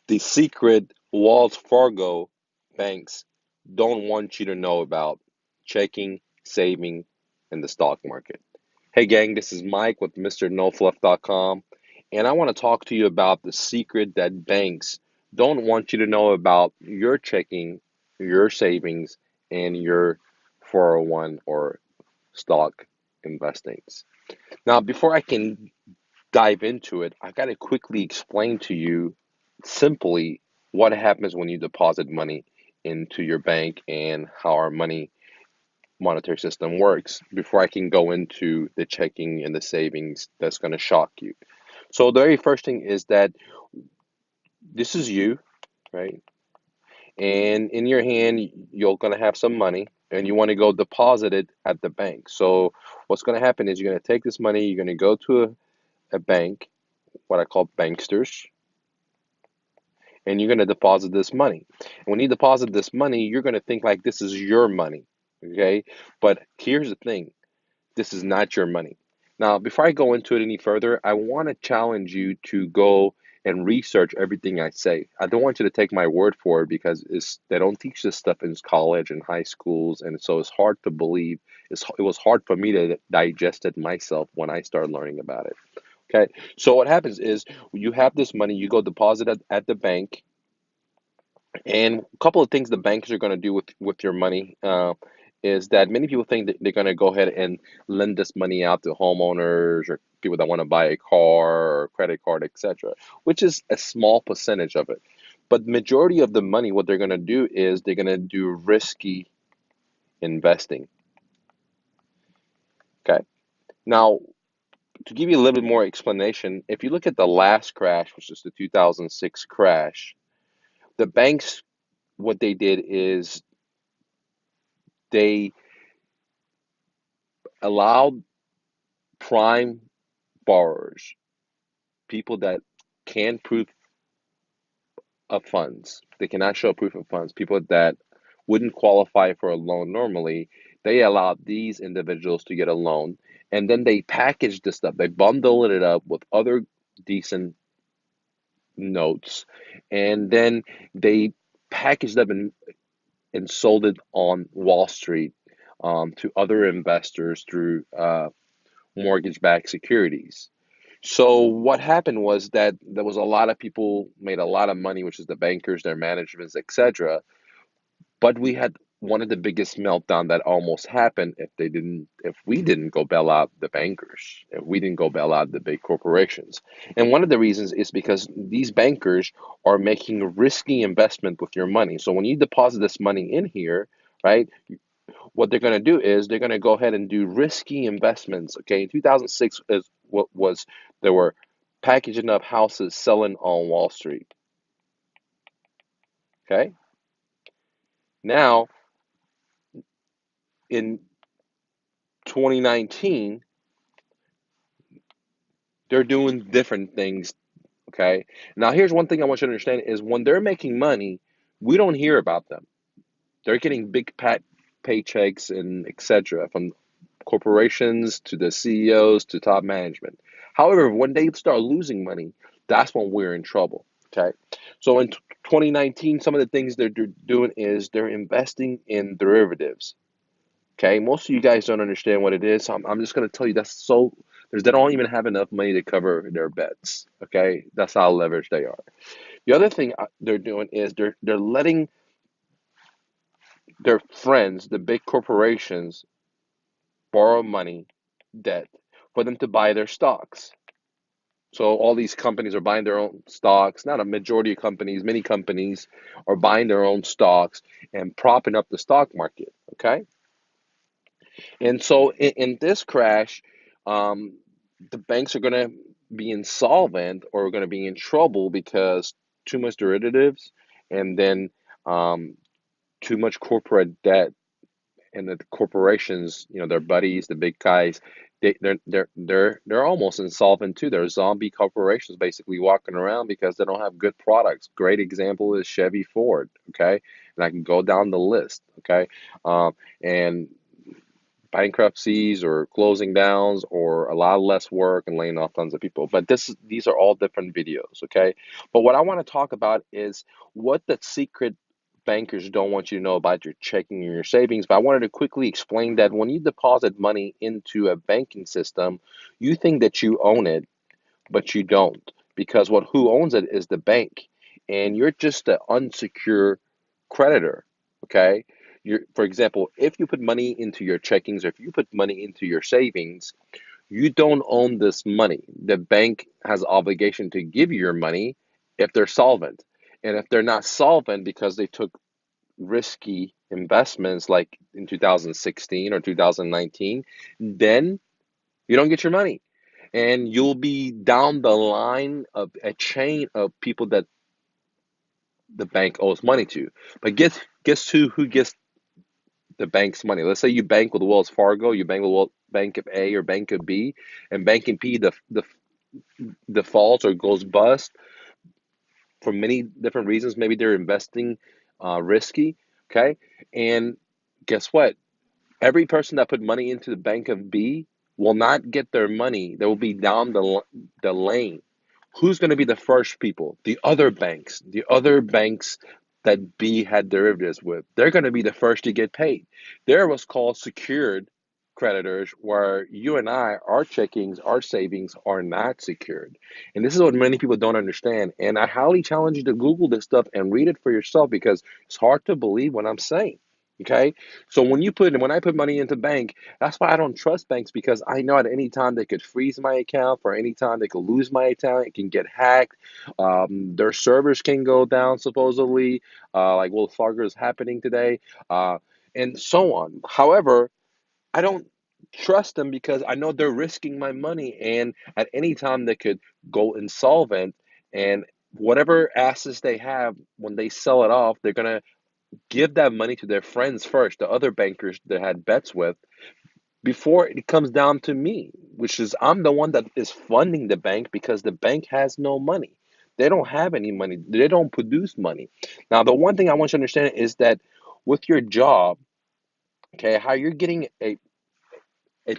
The secret Wells Fargo banks don't want you to know about checking, saving, and the stock market. Hey gang, this is Mike with MrNoFluff.com, and I want to talk to you about the secret that banks don't want you to know about your checking, your savings, and your 401 or stock investings. Now, before I can dive into it, I got to quickly explain to you simply what happens when you deposit money into your bank and how our money monetary system works before I can go into the checking and the savings that's going to shock you. So the very first thing is that this is you, right? And in your hand, you're going to have some money and you want to go deposit it at the bank. So what's going to happen is you're going to take this money, you're going to go to a bank, what I call banksters, and you're going to deposit this money. And when you deposit this money, you're going to think like this is your money, okay? But here's the thing, this is not your money. Now, before I go into it any further, I want to challenge you to go and research everything I say. I don't want you to take my word for it because they don't teach this stuff in college and high schools, and so it's hard to believe. It was hard for me to digest it myself when I started learning about it. Okay, so what happens is you have this money, you go deposit it at the bank, and a couple of things the bankers are going to do with your money is that many people think that they're going to go ahead and lend this money out to homeowners or people that want to buy a car or credit card, etc., which is a small percentage of it. But majority of the money, what they're going to do is they're going to do risky investing. Okay. Now, to give you a little bit more explanation, if you look at the last crash, which is the 2006 crash, the banks, what they did is they allowed prime borrowers, people that can prove of funds, they cannot show proof of funds, people that wouldn't qualify for a loan normally, they allowed these individuals to get a loan. And then they packaged this stuff, they bundled it up with other decent notes, and then they packaged them and sold it on Wall Street to other investors through mortgage-backed securities. So what happened was that there was a lot of people made a lot of money, which is the bankers, their managements, etc. But we had one of the biggest meltdown that almost happened if we didn't go bail out the bankers, if we didn't go bail out the big corporations. And one of the reasons is because these bankers are making risky investment with your money. So when you deposit this money in here, right, what they're going to do is they're going to go ahead and do risky investments. Okay, in 2006 is what was there were packaging up houses selling on Wall Street. Okay, now in 2019 they're doing different things. Okay, now here's one thing I want you to understand is when they're making money, we don't hear about them. They're getting big paychecks and etc. from corporations to the CEOs to top management. However, when they start losing money, that's when we're in trouble. Okay. So in 2019, some of the things they're doing is they're investing in derivatives. Okay. Most of you guys don't understand what it is. So I'm just going to tell you they don't even have enough money to cover their bets. Okay. That's how leveraged they are. The other thing they're doing is they're letting their friends, the big corporations, borrow money, debt, for them to buy their stocks. So all these companies are buying their own stocks. Not a majority of companies, many companies are buying their own stocks and propping up the stock market. Okay, and so in this crash, um, the banks are going to be insolvent or going to be in trouble because too much derivatives, and then um, too much corporate debt, and the corporations, their buddies, the big guys, they're almost insolvent too. They're zombie corporations basically walking around because they don't have good products. Great example is Chevy, Ford. Okay, and I can go down the list. Okay, and bankruptcies or closing downs or a lot less work and laying off tons of people. But these are all different videos, okay? But what I want to talk about is what the secret bankers don't want you to know about your checking and your savings. But I wanted to quickly explain that when you deposit money into a banking system, you think that you own it, but you don't, because what who owns it is the bank, and you're just an unsecured creditor. Okay, for example, if you put money into your checkings or if you put money into your savings, you don't own this money. The bank has obligation to give you your money if they're solvent, and if they're not solvent because they took risky investments like in 2016 or 2019, then you don't get your money, and you'll be down the line of a chain of people that the bank owes money to. But guess who gets the bank's money? Let's say you bank with Wells Fargo, you bank with Bank of A or Bank of B, and Bank of B the defaults or goes bust for many different reasons. Maybe they're investing risky, okay? And guess what? Every person that put money into the Bank of B will not get their money. They will be down the lane. Who's going to be the first people? The other banks that B had derivatives with. They're going to be the first to get paid. They're what's called secured creditors, where you and I, our checkings, our savings are not secured. And this is what many people don't understand. And I highly challenge you to Google this stuff and read it for yourself, because it's hard to believe what I'm saying. Okay. So when I put money into bank, that's why I don't trust banks, because I know at any time they could freeze my account, for any time they could lose my account. It can get hacked. Their servers can go down supposedly, like Wells Fargo is happening today, uh, and so on. However, I don't trust them because I know they're risking my money, and at any time they could go insolvent, and whatever assets they have, when they sell it off, they're gonna give that money to their friends first, the other bankers they had bets with, before it comes down to me, which is I'm the one that is funding the bank, because the bank has no money. They don't have any money. They don't produce money. Now, the one thing I want you to understand is that with your job, okay, how you're getting a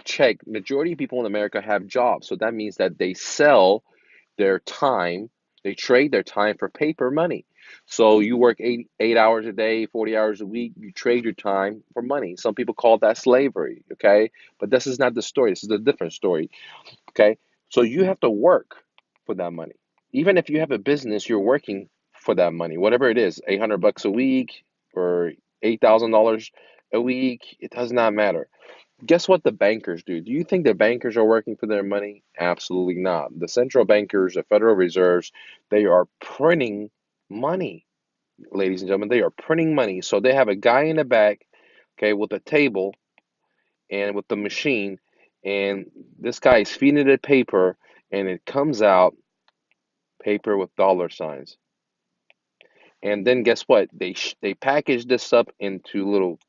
check, majority of people in America have jobs. So that means that they sell their time, they trade their time for paper money. So you work 8 hours a day, 40 hours a week, you trade your time for money. Some people call that slavery, okay? But this is not the story. This is a different story, okay? So you have to work for that money. Even if you have a business, you're working for that money, whatever it is, 800 bucks a week or $8,000 a week, it does not matter. Guess what the bankers do? Do you think the bankers are working for their money? Absolutely not. The central bankers, the Federal Reserves, they are printing money, ladies and gentlemen. They are printing money. So they have a guy in the back, okay, with a table and with the machine, and this guy is feeding it paper, and it comes out paper with dollar signs. And then guess what? They package this up into little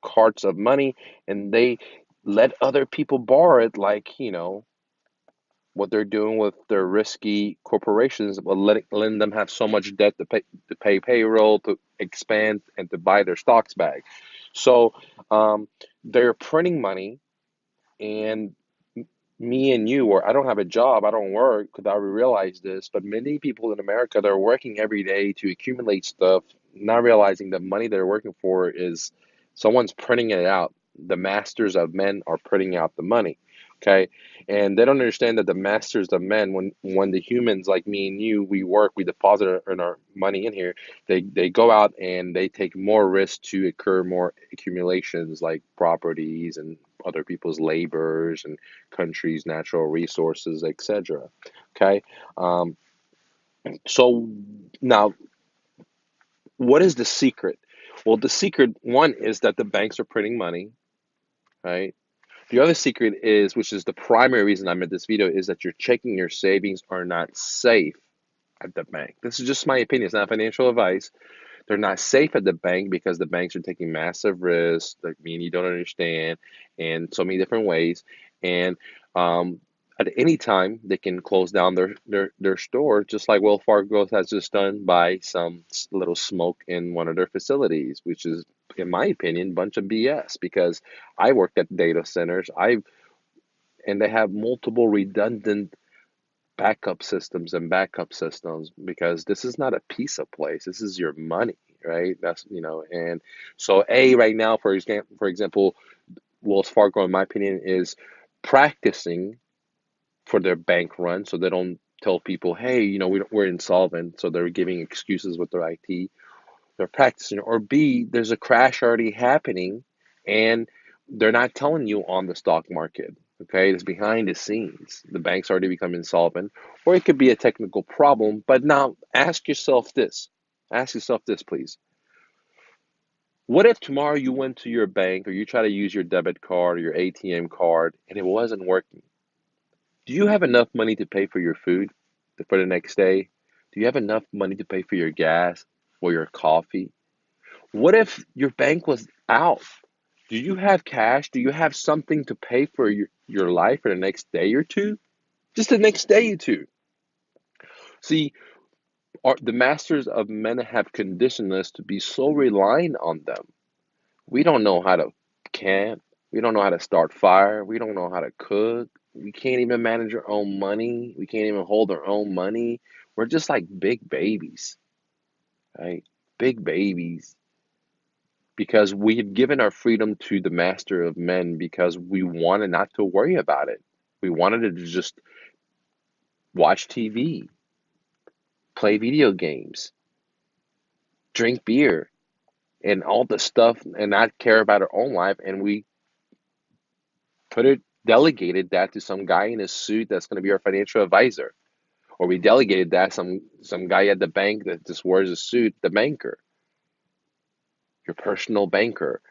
carts of money, and they let other people borrow it, like, what they're doing with their risky corporations, but letting them have so much debt to pay payroll, to expand, and to buy their stocks back. So they're printing money, and me and you, or I don't have a job, I don't work, because I realize this, but many people in America, they're working every day to accumulate stuff, not realizing the money they're working for is someone's printing it out. The masters of men are printing out the money. Okay. And they don't understand that the masters of men, when the humans like me and you, we work, we deposit our money in here, they go out and they take more risk to incur more accumulations, like properties and other people's labors and countries' natural resources, etc. Okay, um, so now, what is the secret? Well, the secret one is that the banks are printing money, right? The other secret is, which is the primary reason I made this video, is that your checking, your savings are not safe at the bank. This is just my opinion. It's not financial advice. They're not safe at the bank because the banks are taking massive risks that me and you don't understand, in so many different ways. And at any time, they can close down their store, just like Wells Fargo has just done by some little smoke in one of their facilities, which is in my opinion, bunch of BS because I worked at data centers. And they have multiple redundant backup systems because this is not a piece of place. This is your money, right? And so right now, for example, Wells Fargo, in my opinion, is practicing for their bank run, so they don't tell people, hey, we're insolvent, so they're giving excuses with their IT. They're practicing, or B, there's a crash already happening, and they're not telling you on the stock market. Okay, it's behind the scenes. The bank's already become insolvent, or it could be a technical problem. But now ask yourself this. Ask yourself this, please. What if tomorrow you went to your bank or you try to use your debit card or your ATM card and it wasn't working? Do you have enough money to pay for your food for the next day? Do you have enough money to pay for your gas or your coffee? What if your bank was out? Do you have cash? Do you have something to pay for your life for the next day or two? Just the next day or two. See, the masters of men have conditioned us to be so reliant on them. We don't know how to camp. We don't know how to start fire. We don't know how to cook. We can't even manage our own money. We can't even hold our own money. We're just like big babies, right? Big babies because we have given our freedom to the master of men because we wanted not to worry about it. We wanted to just watch TV, play video games, drink beer, and all the stuff and not care about our own life. And we delegated that to some guy in a suit that's going to be our financial advisor. Or we delegated that some guy at the bank that just wears a suit, the banker, your personal banker.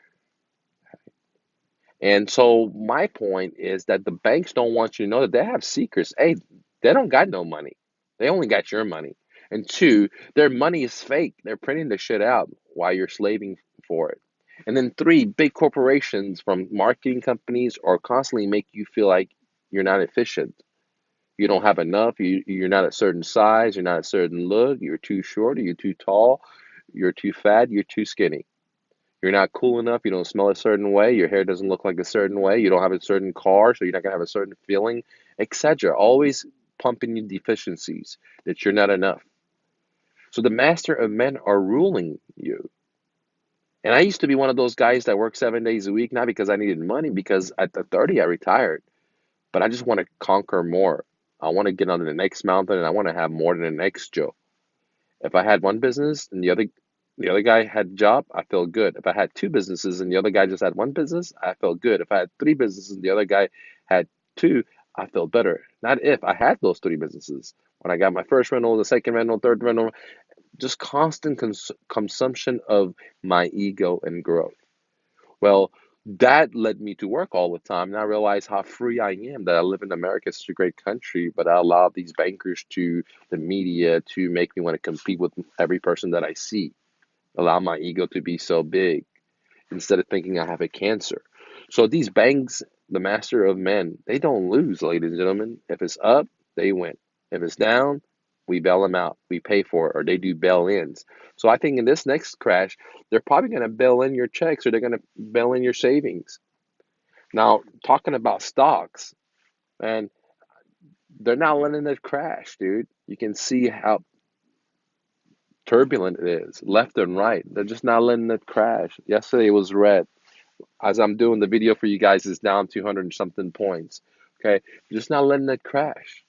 And so my point is that the banks don't want you to know that they have secrets. A, they don't got no money. They only got your money. And two, their money is fake. They're printing the shit out while you're slaving for it. And then three, big corporations from marketing companies are constantly make you feel like you're not efficient. You don't have enough. You're not a certain size. You're not a certain look. You're too short. You're too tall. You're too fat. You're too skinny. You're not cool enough. You don't smell a certain way. Your hair doesn't look like a certain way. You don't have a certain car, so you're not gonna have a certain feeling, etc. Always pumping you deficiencies that you're not enough. So the master of men are ruling you. And I used to be one of those guys that worked 7 days a week, not because I needed money, because at the 30 I retired. But I just want to conquer more. I want to get on to the next mountain, and I want to have more than the next Joe. If I had one business and the other guy had a job, I felt good. If I had two businesses and the other guy just had one business, I felt good. If I had three businesses and the other guy had two, I felt better. Not if I had those three businesses. When I got my first rental, the second rental, third rental, just constant consumption of my ego and growth. Well, that led me to work all the time, and I realized how free I am, that I live in America, such a great country, but I allow these bankers to the media to make me want to compete with every person that I see, allow my ego to be so big instead of thinking I have a cancer. So these banks, the master of men, they don't lose, ladies and gentlemen. If it's up, they win. If it's down, we bail them out. We pay for it, or they do bail-ins. So I think in this next crash, they're probably going to bail in your checks or they're going to bail in your savings. Now, talking about stocks, and they're not letting it crash, dude. You can see how turbulent it is, left and right. They're just not letting it crash. Yesterday it was red. As I'm doing the video for you guys, it's down 200 and something points. Okay, just not letting it crash.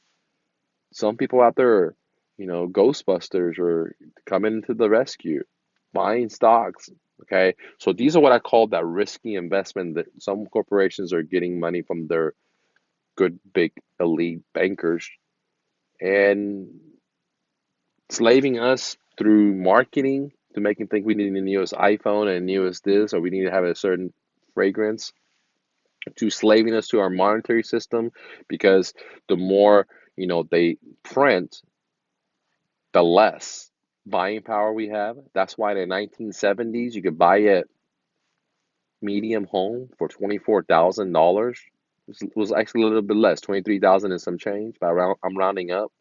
Some people out there, are, Ghostbusters are coming to the rescue, buying stocks. Okay, so these are what I call that risky investment that some corporations are getting money from their good, big, elite bankers and slaving us through marketing to make them think we need a newest iPhone and a newest this, or we need to have a certain fragrance, to slaving us to our monetary system because the more they print, the less buying power we have. That's why in the 1970s you could buy a medium home for $24,000. It was actually a little bit less, 23,000 and some change. But I'm rounding up.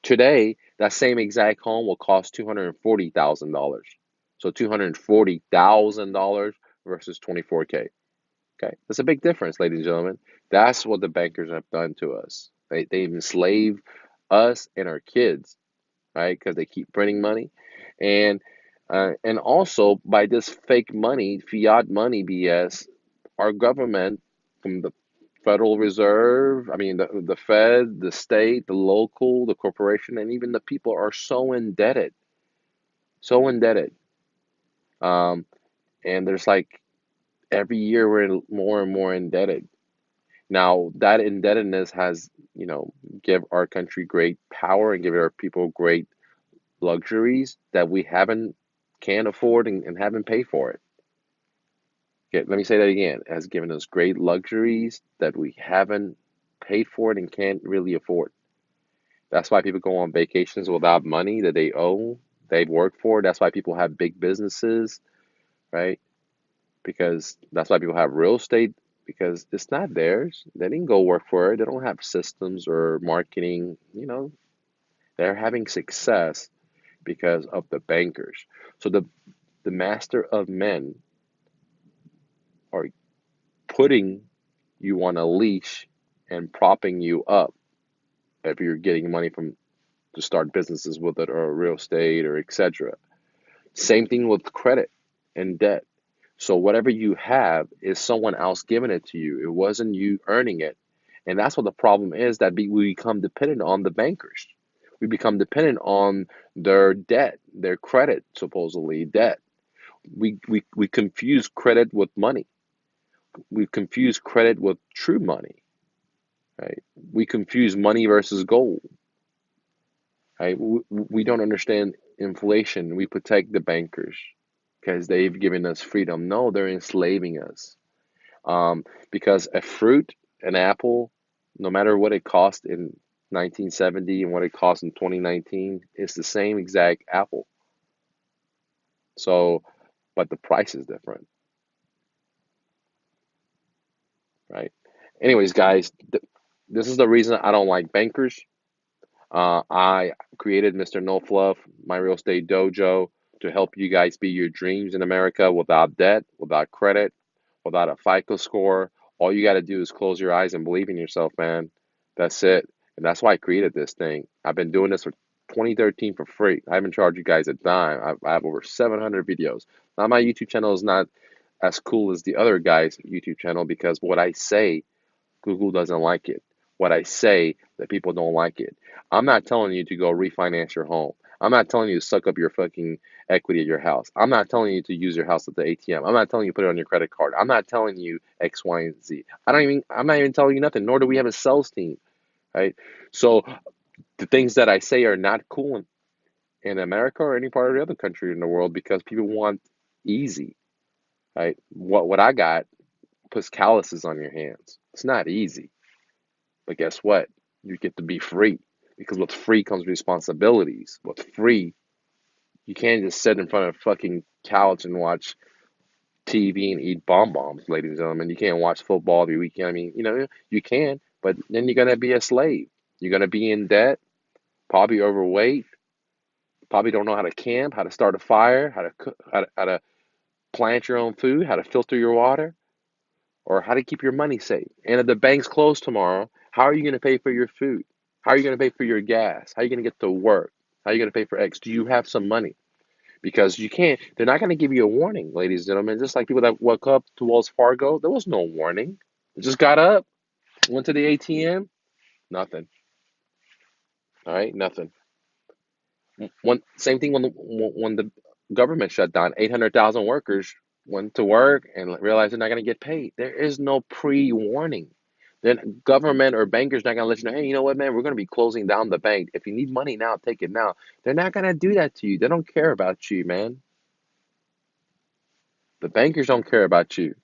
Today, that same exact home will cost $240,000. So $240,000 versus 24K. Okay, that's a big difference, ladies and gentlemen. That's what the bankers have done to us. They enslave us and our kids, right? Because they keep printing money, and also by this fake money, fiat money BS, our government, from the Federal Reserve, I mean the Fed, the state, the local, the corporation, and even the people are so indebted, so indebted. Um, and there's like every year we're more and more indebted. Now that indebtedness has, give our country great power and give our people great luxuries that we haven't can't afford and haven't paid for it. Okay, let me say that again. It has given us great luxuries that we haven't paid for it and can't really afford. That's why people go on vacations without money that they owe, they've worked for. That's why people have big businesses, right? Because that's why people have real estate because it's not theirs. They didn't go work for it. They don't have systems or marketing. They're having success because of the bankers. So the master of men are putting you on a leash and propping you up if you're getting money from to start businesses with it or real estate or etc. Same thing with credit and debt. So whatever you have is someone else giving it to you. It wasn't you earning it. And that's what the problem is that we become dependent on the bankers. We become dependent on their debt, their credit, supposedly debt. We confuse credit with money. We confuse credit with true money, right? We confuse money versus gold, right? We don't understand inflation. We protect the bankers because they've given us freedom. No, they're enslaving us. Because a fruit, an apple, no matter what it cost in 1970 and what it cost in 2019, it's the same exact apple. So, but the price is different, right? Anyways, guys, this is the reason I don't like bankers. I created Mr. No Fluff, my real estate dojo, to help you guys be your dreams in America without debt, without credit, without a FICO score. All you got to do is close your eyes and believe in yourself, man. That's it. And that's why I created this thing. I've been doing this for 2013 for free. I haven't charged you guys a dime. I have over 700 videos. Now, my YouTube channel is not as cool as the other guy's YouTube channel because what I say Google doesn't like it. What I say that people don't like it. I'm not telling you to go refinance your home. I'm not telling you to suck up your fucking equity at your house. I'm not telling you to use your house at the ATM. I'm not telling you to put it on your credit card. I'm not telling you X, Y, and Z. I'm not even telling you nothing, nor do we have a sales team, right? So the things that I say are not cool in America or any part of the other country in the world because people want easy, right? What I got puts calluses on your hands. It's not easy. But guess what? You get to be free because with free comes responsibilities. With free, you can't just sit in front of a fucking couch and watch TV and eat bonbons, ladies and gentlemen. You can't watch football every weekend. I mean, you can, but then you're gonna be a slave. You're gonna be in debt, probably overweight, probably don't know how to camp, how to start a fire, how to cook, how to plant your own food, how to filter your water, or how to keep your money safe. And if the bank's closed tomorrow, how are you going to pay for your food? How are you going to pay for your gas? How are you going to get to work? How are you going to pay for X? Do you have some money? Because you can't, they're not going to give you a warning, ladies and gentlemen. Just like people that woke up to Wells Fargo, there was no warning. They just got up, went to the ATM, nothing. All right, nothing. Same thing when the government shut down. 800,000 workers went to work and realized they're not going to get paid. There is no pre-warning. Then government or bankers not going to let you know, hey, you know what, man, we're going to be closing down the bank. If you need money now, take it now. They're not going to do that to you. They don't care about you, man. The bankers don't care about you.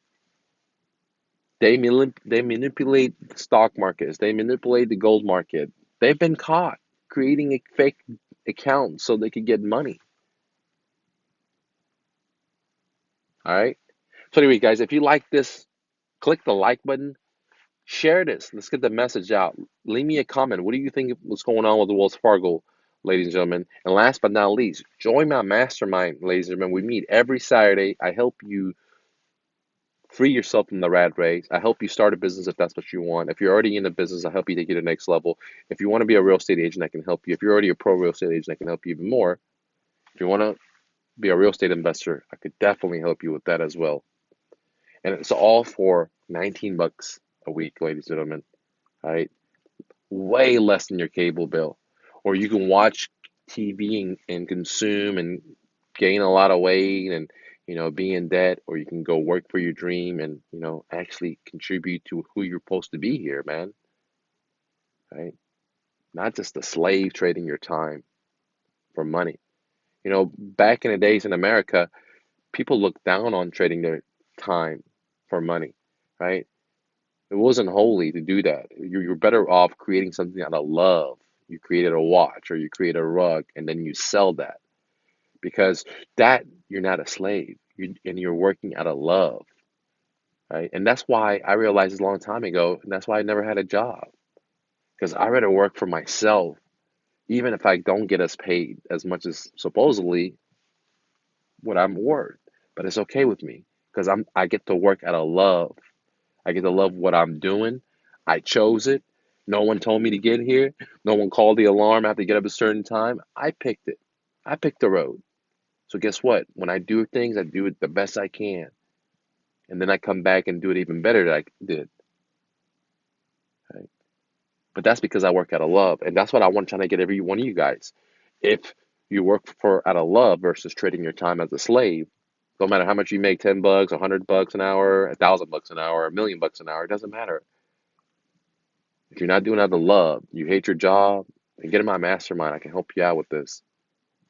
They manipulate the stock markets. They manipulate the gold market. They've been caught creating a fake account so they could get money. All right. So anyway, guys, if you like this, click the like button, share this. Let's get the message out. Leave me a comment. What do you think what's going on with the Wells Fargo? ladies and gentlemen. And last but not least, join my mastermind, ladies and gentlemen. We meet every Saturday. I help you free yourself from the rat race. I help you start a business if that's what you want. If you're already in a business, I help you take you to the next level. If you want to be a real estate agent, I can help you. If you're already a pro real estate agent, I can help you even more. If you want to be a real estate investor, I could definitely help you with that as well. And it's all for 19 bucks a week, ladies and gentlemen. Right? Way less than your cable bill. Or you can watch TV and consume and gain a lot of weight and be in debt, or you can go work for your dream and actually contribute to who you're supposed to be here, man. Right? Not just a slave trading your time for money. Back in the days in America, people looked down on trading their time for money, right? It wasn't holy to do that. You're better off creating something out of love. You created a watch or you create a rug and then you sell that because that you're not a slave and you're working out of love, right? And that's why I realized this a long time ago, and that's why I never had a job because I rather work for myself, even if I don't get as paid as much as supposedly what I'm worth. But it's okay with me because I get to work out of love. I get to love what I'm doing. I chose it. No one told me to get here. No one called the alarm. I have to get up a certain time. I picked it. I picked the road. So guess what? When I do things, I do it the best I can. And then I come back and do it even better than I did. Right? But that's because I work out of love. And that's what I want trying to get every one of you guys. If you work for out of love versus trading your time as a slave, no matter how much you make, 10 bucks, 100 bucks an hour, 1,000 bucks an hour, 1,000,000 bucks an hour, it doesn't matter. If you're not doing it out of love, you hate your job, then get in my mastermind. I can help you out with this.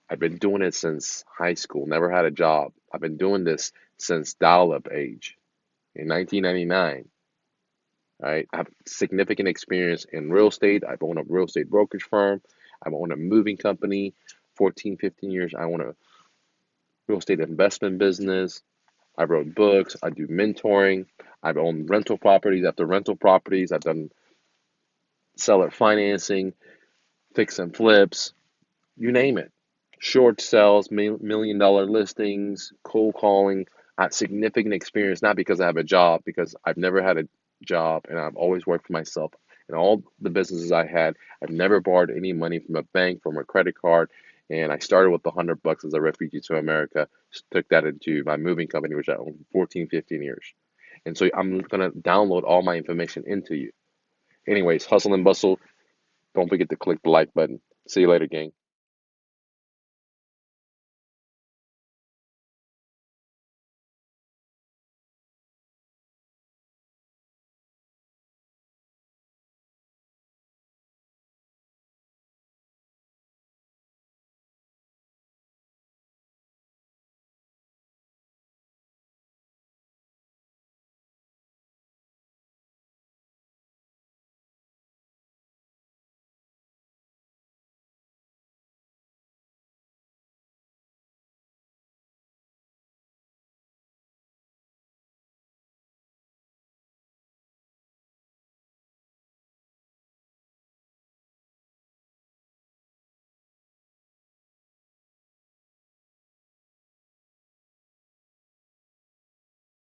I've been doing it since high school, never had a job. I've been doing this since dial-up age in 1999. Right? I have significant experience in real estate. I've owned a real estate brokerage firm. I've owned a moving company, 14, 15 years. I own a real estate investment business. I wrote books. I do mentoring. I've owned rental properties after rental properties. I've done seller financing, fix and flips, you name it. Short sales, $1 million listings, cold calling. I have significant experience, not because I have a job, because I've never had a job and I've always worked for myself. In all the businesses I had, I've never borrowed any money from a bank, from a credit card. And I started with 100 bucks as a refugee to America, took that into my moving company, which I owned for 14, 15 years. And so I'm going to download all my information into you. Anyways, hustle and bustle. Don't forget to click the like button. See you later, gang.